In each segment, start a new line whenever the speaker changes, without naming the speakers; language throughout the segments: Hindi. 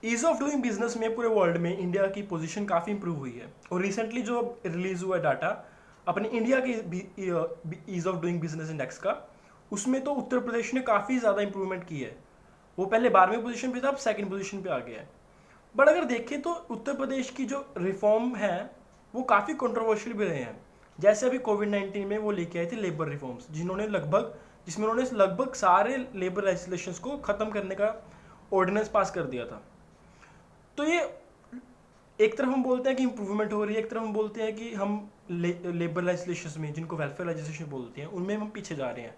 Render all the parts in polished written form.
ईज ऑफ डूइंग बिजनेस में पूरे वर्ल्ड में इंडिया की पोजीशन काफ़ी इंप्रूव हुई है। और रिसेंटली जो रिलीज हुआ डाटा अपने इंडिया के ease of doing business index का, उसमें तो उत्तर प्रदेश ने काफ़ी ज़्यादा इंप्रूवमेंट की है। वो पहले 12वीं पोजीशन पे था, अब सेकंड पोजीशन पे आ गया है। बट अगर देखें तो उत्तर प्रदेश की जो रिफॉर्म है वो काफ़ी कंट्रोवर्शियल भी रहे हैं। जैसे अभी कोविड-19 में वो लेके आए थे लेबर रिफॉर्म्स, जिसमें उन्होंने लगभग सारे लेबर लेजिस्लेशंस को ख़त्म करने का ऑर्डिनेंस पास कर दिया था। तो ये एक तरफ हम बोलते हैं कि इंप्रूवमेंट हो रही है, एक तरफ हम बोलते हैं कि हम लेबर लेजिस्लेशंस में, जिनको वेलफेयर लेजिस्लेशन बोलते हैं, उनमें हम पीछे जा रहे हैं।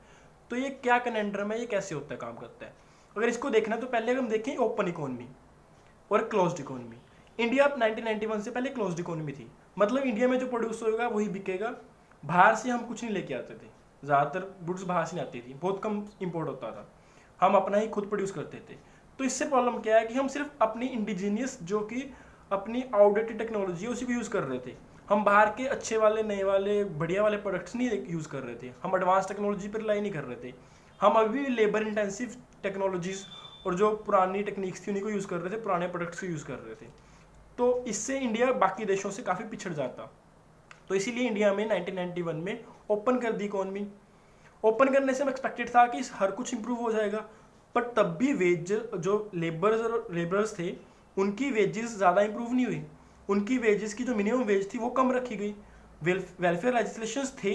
तो ये क्या कनेंड्रम है, ये कैसे होता है, काम करता है? अगर इसको देखना तो पहले हम देखें ओपन इकोनॉमी और क्लोज्ड इकोनॉमी। इंडिया 1991 से पहले क्लोज्ड इकोनॉमी थी, मतलब इंडिया में जो प्रोड्यूस होगा वही बिकेगा। बाहर से हम कुछ नहीं लेके आते थे, ज़्यादातर गुड्स बाहर से नहीं आती थी, बहुत कम इंपोर्ट होता था, हम अपना ही खुद प्रोड्यूस करते थे। तो इससे प्रॉब्लम क्या है कि हम सिर्फ अपनी इंडिजीनियस, जो कि अपनी आउटडेटेड टेक्नोलॉजी है, उसी को यूज़ कर रहे थे। हम बाहर के अच्छे वाले, नए वाले, बढ़िया वाले प्रोडक्ट्स नहीं यूज़ कर रहे थे, हम एडवांस टेक्नोलॉजी पर रिलाई नहीं कर रहे थे। हम अभी भी लेबर इंटेंसिव टेक्नोलॉजीज़ और जो पुरानी टेक्निक्स थी उन्हीं को यूज़ कर रहे थे, पुराने प्रोडक्ट्स को यूज़ कर रहे थे। तो इससे इंडिया बाकी देशों से काफ़ी पिछड़ जाता। तो इसीलिए इंडिया में 1991 में ओपन कर दी इकोनॉमी। ओपन करने से एक्सपेक्टेड था कि हर कुछ इंप्रूव हो जाएगा, बट तब भी वेज, जो लेबरर्स थे, उनकी वेजेस ज़्यादा इंप्रूव नहीं हुई। उनकी वेजेस की जो मिनिमम वेज थी वो कम रखी गई। वेलफेयर लेजिस्लेशंस थे,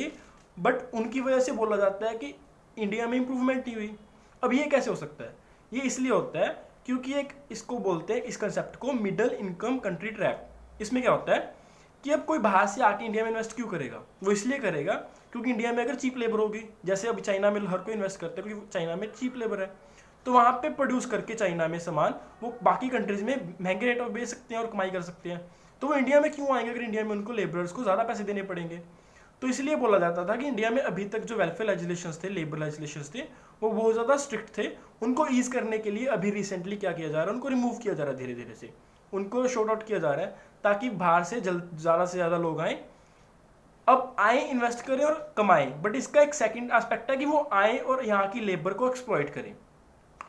बट उनकी वजह से बोला जाता है कि इंडिया में इंप्रूवमेंट नहीं हुई। अब ये कैसे हो सकता है? ये इसलिए होता है क्योंकि एक, इसको बोलते हैं, इस कंसेप्ट को मिडिल इनकम कंट्री ट्रैप। इसमें क्या होता है कि अब कोई बाहर से आके इंडिया में इन्वेस्ट क्यों करेगा? वो इसलिए करेगा क्योंकि इंडिया में अगर चीप लेबर होगी, जैसे अभी चाइना में हर कोई इन्वेस्ट करता है क्योंकि चाइना में चीप लेबर है, तो वहाँ पे प्रोड्यूस करके चाइना में सामान वो बाकी कंट्रीज में महंगे रेट पर बेच सकते हैं और कमाई कर सकते हैं। तो वो इंडिया में क्यों आएंगे अगर इंडिया में उनको लेबरर्स को ज़्यादा पैसे देने पड़ेंगे? तो इसलिए बोला जाता था कि इंडिया में अभी तक जो वेलफेयर लेजिस्लेशंस थे, लेबर लेजिस्लेशंस थे, वो बहुत ज़्यादा स्ट्रिक्ट थे। उनको ईज करने के लिए अभी रिसेंटली क्या किया जा रहा है, उनको रिमूव किया जा रहा है, धीरे धीरे से उनको शॉर्ट आउट किया जा रहा है, ताकि बाहर से ज़्यादा से ज़्यादा लोग आएँ, अब आए, इन्वेस्ट करें और कमाएं। बट इसका एक सेकंड एस्पेक्ट है कि वो आए और यहाँ की लेबर को एक्सप्लॉइट करें।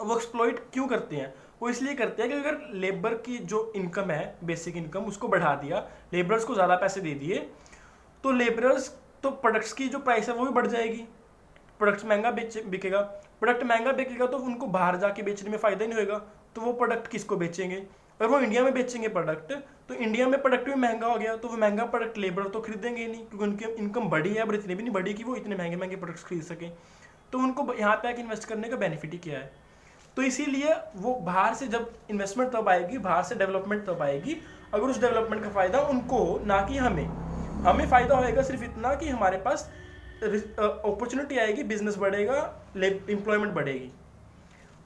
वो एक्सप्लॉइट क्यों करते हैं? वो इसलिए करते हैं कि अगर लेबर की जो इनकम है, बेसिक इनकम, उसको बढ़ा दिया, लेबरर्स को ज़्यादा पैसे दे दिए, तो लेबरर्स, तो प्रोडक्ट्स की जो प्राइस है वो भी बढ़ जाएगी, प्रोडक्ट्स महंगा बिकेगा। प्रोडक्ट महंगा बिकेगा तो उनको बाहर जाके बेचने में फ़ायदा नहीं होगा, तो वो प्रोडक्ट किसको बेचेंगे? अगर वो इंडिया में बेचेंगे प्रोडक्ट, तो इंडिया में प्रोडक्ट भी महंगा हो गया, तो वो महंगा प्रोडक्ट लेबर तो खरीदेंगे ही नहीं, क्योंकि उनकी इनकम बढ़ी है, बट इतनी भी नहीं बढ़ी कि वो इतने महंगे महंगे प्रोडक्ट्स खरीद सकें। तो उनको यहाँ पे आके इन्वेस्ट करने का बेनिफिट ही क्या है? तो इसीलिए वो बाहर से जब इन्वेस्टमेंट तब आएगी, बाहर से डेवलपमेंट तब आएगी अगर उस डेवलपमेंट का फ़ायदा उनको, ना कि हमें। हमें फ़ायदा होएगा सिर्फ इतना कि हमारे पास अपॉर्चुनिटी आएगी, बिजनेस बढ़ेगा, एम्प्लॉयमेंट बढ़ेगी।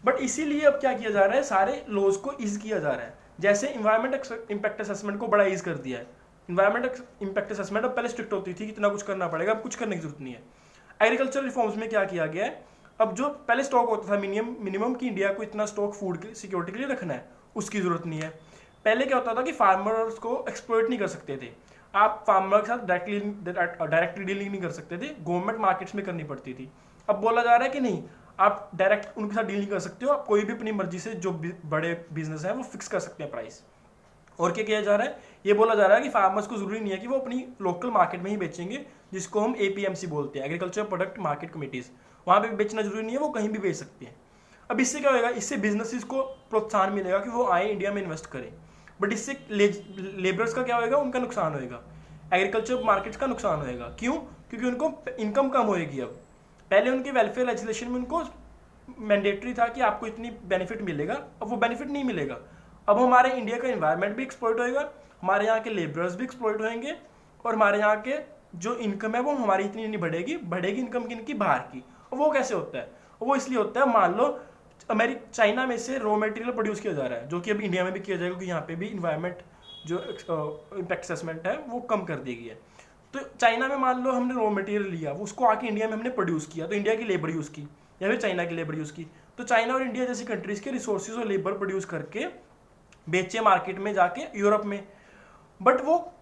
बट इसीलिए अब क्या किया जा रहा है, सारे लॉज को ईज किया जा रहा है। जैसे इन्वायरमेंट इम्पैक्ट असेसमेंट को बड़ा ईज कर दिया है। इन्वायरमेंट इम्पैक्ट असेसमेंट अब पहले स्ट्रिक्ट होती थी, कितना कुछ करना पड़ेगा, अब कुछ करने की जरूरत नहीं है। एग्रीकल्चर रिफॉर्म्स में क्या किया गया है, अब जो पहले स्टॉक होता था मिनिमम की इंडिया को इतना स्टॉक फूड की सिक्योरिटी के लिए रखना है, उसकी जरूरत नहीं है। पहले क्या होता था कि फार्मर्स को एक्सप्लॉइट नहीं कर सकते थे, आप फार्मर के साथ डायरेक्टली डीलिंग नहीं कर सकते थे, गवर्नमेंट मार्केट्स में करनी पड़ती थी। अब बोला जा रहा है कि नहीं, आप डायरेक्ट उनके साथ डीलिंग कर सकते हो, आप कोई भी अपनी मर्जी से, जो बड़े बिजनेस हैं वो फिक्स कर सकते हैं प्राइस। और क्या किया जा रहा है, ये बोला जा रहा है कि फार्मर्स को जरूरी नहीं है कि वो अपनी लोकल मार्केट में ही बेचेंगे, जिसको हम APMC बोलते हैं, एग्रीकल्चर प्रोडक्ट मार्केट कमिटीज़, वहाँ पे बेचना जरूरी नहीं है, वो कहीं भी बेच सकते हैं। अब इससे क्या होगा, इससे बिजनेसेस को प्रोत्साहन मिलेगा कि वो आए इंडिया में इन्वेस्ट करें। बट इससे लेबरर्स का क्या होगा, उनका नुकसान होगा, एग्रीकल्चर मार्केट्स का नुकसान होगा। क्यों? क्योंकि उनको इनकम कम होएगी। अब पहले उनके वेलफेयर लेजिस्लेशन में उनको मैंडेटरी था कि आपको इतनी बेनिफिट मिलेगा, अब वो बेनिफिट नहीं मिलेगा। अब हमारे इंडिया का इन्वायरमेंट भी एक्सप्लॉइट होएगा, हमारे यहाँ के लेबरर्स भी एक्सप्लॉइट होंगे, और हमारे यहाँ के जो इनकम है वो हमारी इतनी नहीं बढ़ेगी इनकम किनकी, बाहर की। और वो कैसे होता है? वो इसलिए होता है, मान लो चाइना में से रॉ मटेरियल प्रोड्यूस किया जा रहा है, जो कि अब इंडिया में भी किया जाएगा, क्योंकि यहाँ पे भी इन्वायरमेंट जो इम्पैक्ट असेसमेंट है वो कम कर दी गई है। तो चाइना में मान लो हमने रॉ मटेरियल लिया, वो उसको आके इंडिया में हमने प्रोड्यूस किया, तो इंडिया की लेबर यूज़ की या फिर चाइना की लेबर यूज़ की, तो चाइना और इंडिया जैसी कंट्रीज़ के रिसोर्सेज और लेबर प्रोड्यूस करके बेचे मार्केट में जाके यूरोप में। बट वो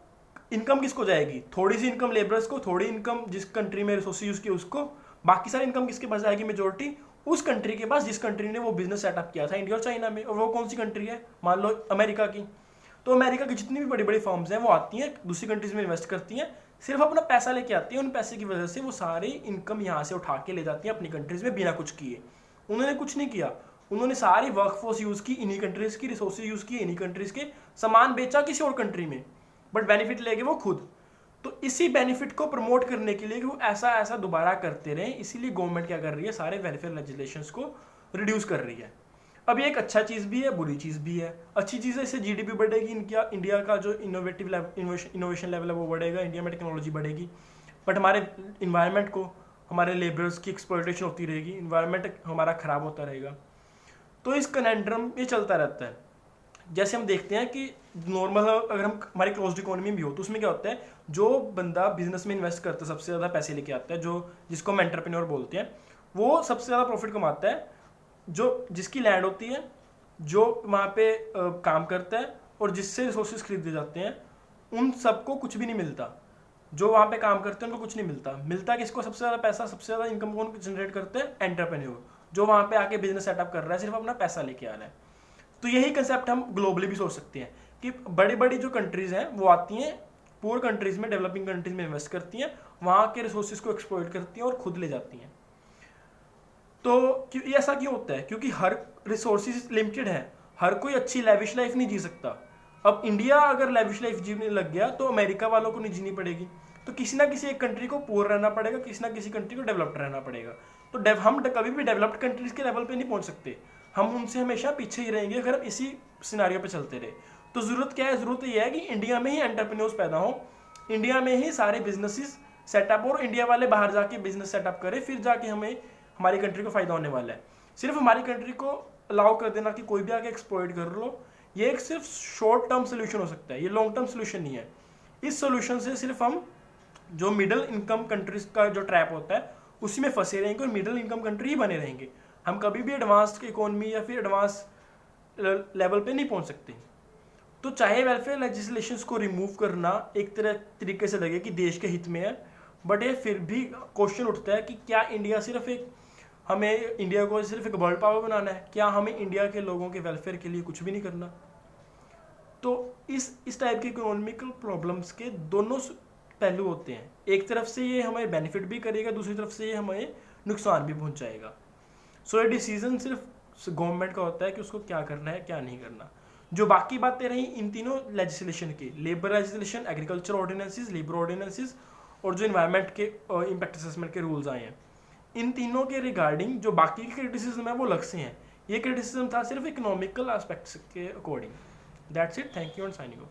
इनकम किसको जाएगी? थोड़ी सी इनकम लेबरर्स को, थोड़ी इनकम जिस कंट्री में रिसोर्सेज यूज़ की उसको, बाकी सारी इनकम किसके पास जाएगी? मेजोरिटी उस कंट्री के पास जिस कंट्री ने वो बिजनेस सेटअप किया था इंडिया और चाइना में, और वो कौन सी कंट्री है, मान लो अमेरिका की। तो अमेरिका की जितनी भी बड़ी बड़ी फर्म्स हैं वो आती हैं दूसरी कंट्रीज में इन्वेस्ट करती हैं, सिर्फ अपना पैसा लेके आती हैं, उन पैसे की वजह से वो सारी इनकम यहाँ से उठा के ले जाती हैं अपनी कंट्रीज में बिना कुछ किए। उन्होंने कुछ नहीं किया, उन्होंने सारी वर्कफोर्स यूज़ की इन्हीं कंट्रीज़ की, रिसोर्सेज यूज़ की इन्हीं कंट्रीज़ के, सामान बेचा किसी और कंट्री में, बट बेनिफिट ले गए वो खुद। तो इसी बेनिफिट को प्रमोट करने के लिए कि वो ऐसा ऐसा दोबारा करते रहें, इसीलिए गवर्नमेंट क्या कर रही है, सारे वेलफेयर लेजिस्लेशंस को रिड्यूस कर रही है। अब ये एक अच्छा चीज़ भी है, बुरी चीज़ भी है। अच्छी चीज़ है, इससे जीडीपी बढ़ेगी, इंडिया का जो इनोवेशन लेवल है वो बढ़ेगा, इंडिया में टेक्नोलॉजी बढ़ेगी, बट हमारे इन्वायरमेंट को, हमारे लेबरर्स की एक्सप्लॉयटेशन होती रहेगी, इन्वायरमेंट हमारा ख़राब होता रहेगा। तो इस कनेंड्रम ये चलता रहता है। जैसे हम देखते हैं कि नॉर्मल अगर हम हमारी क्लोज्ड इकोनॉमी भी हो तो उसमें क्या होता है, जो बंदा बिजनेस में इन्वेस्ट करता है सबसे ज़्यादा पैसे लेके आता है, जो जिसको हम एंटरप्रेन्योर बोलते हैं, वो सबसे ज़्यादा प्रॉफिट कमाता है। जो जिसकी लैंड होती है, जो वहाँ पे काम करता है और जिससे रिसोर्सेज खरीदे जाते हैं, उन सबको कुछ भी नहीं मिलता। जो वहाँ पे काम करते हैं उनको कुछ नहीं मिलता। मिलता किसको सबसे ज़्यादा पैसा, सबसे ज़्यादा इनकम कौन जनरेट करते हैं, एंटरप्रेन्योर, जो वहाँ पे आके बिजनेस सेटअप कर रहा है, सिर्फ अपना पैसा लेके आ रहा है। तो यही कंसेप्ट हम ग्लोबली भी सोच सकते हैं कि बड़ी बड़ी जो कंट्रीज़ हैं वो आती हैं पुअर कंट्रीज़ में, डेवलपिंग कंट्रीज़ में इन्वेस्ट करती हैं, वहाँ के रिसोर्सेज को एक्सप्लॉइट करती हैं और खुद ले जाती हैं। तो क्यों ऐसा क्यों होता है, क्योंकि हर रिसोर्सेज लिमिटेड है, हर कोई अच्छी लैविश लाइफ नहीं जी सकता। अब इंडिया अगर लैविश लाइफ जीने लग गया तो अमेरिका वालों को नहीं जीनी पड़ेगी, तो किसी ना किसी एक कंट्री को पुअर रहना पड़ेगा, किसी ना किसी कंट्री को डेवलप्ड रहना पड़ेगा। तो हम कभी भी डेवलप्ड कंट्रीज के लेवल पे नहीं पहुंच सकते, हम उनसे हमेशा पीछे ही रहेंगे अगर हम इसी सिनारियो पे चलते रहे। तो ज़रूरत क्या है, ज़रूरत यह है कि इंडिया में ही एंटरप्रेन्योर्स पैदा हो, इंडिया में ही सारे बिजनेसेस सेटअप, और इंडिया वाले बाहर जाके बिजनेस सेटअप करें, फिर जाके हमें हमारी कंट्री को फ़ायदा होने वाला है। सिर्फ हमारी कंट्री को अलाउ कर देना कि कोई भी आके एक्सप्लॉइट कर लो, ये एक सिर्फ शॉर्ट टर्म सोल्यूशन हो सकता है, ये लॉन्ग टर्म सोल्यूशन नहीं है। इस सोल्यूशन से सिर्फ हम जो मिडिल इनकम कंट्रीज का जो ट्रैप होता है उसी में फंसे रहेंगे और मिडिल इनकम कंट्री ही बने रहेंगे। हम कभी भी एडवांस्ड इकोनॉमी या फिर एडवांस लेवल पे नहीं पहुंच सकते। तो चाहे वेलफेयर लेजिस्लेशंस को रिमूव करना एक तरीके से लगे कि देश के हित में है, बट ये फिर भी क्वेश्चन उठता है कि क्या इंडिया सिर्फ एक, हमें इंडिया को सिर्फ एक वर्ल्ड पावर बनाना है, क्या हमें इंडिया के लोगों के वेलफेयर के लिए कुछ भी नहीं करना। तो इस टाइप के इकोनॉमिकल प्रॉब्लम्स के दोनों पहलू होते हैं, एक तरफ से ये हमें बेनिफिट भी करेगा, दूसरी तरफ से ये हमें नुकसान भी पहुंचाएगा। सो ये डिसीजन सिर्फ गवर्नमेंट का होता है कि उसको क्या करना है क्या नहीं करना। जो बाकी बातें रही इन तीनों लेजिस्लेशन की, labour legislation, agriculture ordinances, labour ordinances, और जो इन्वायरमेंट के इम्पैक्ट असेसमेंट के रूल्स आए हैं, इन तीनों के रिगार्डिंग जो बाकी के क्रिटिसिज्म है वो अलग से हैं। ये क्रिटिसिज्म था सिर्फ इकोनॉमिकल एस्पेक्ट्स के according. That's it, thank you and signing off.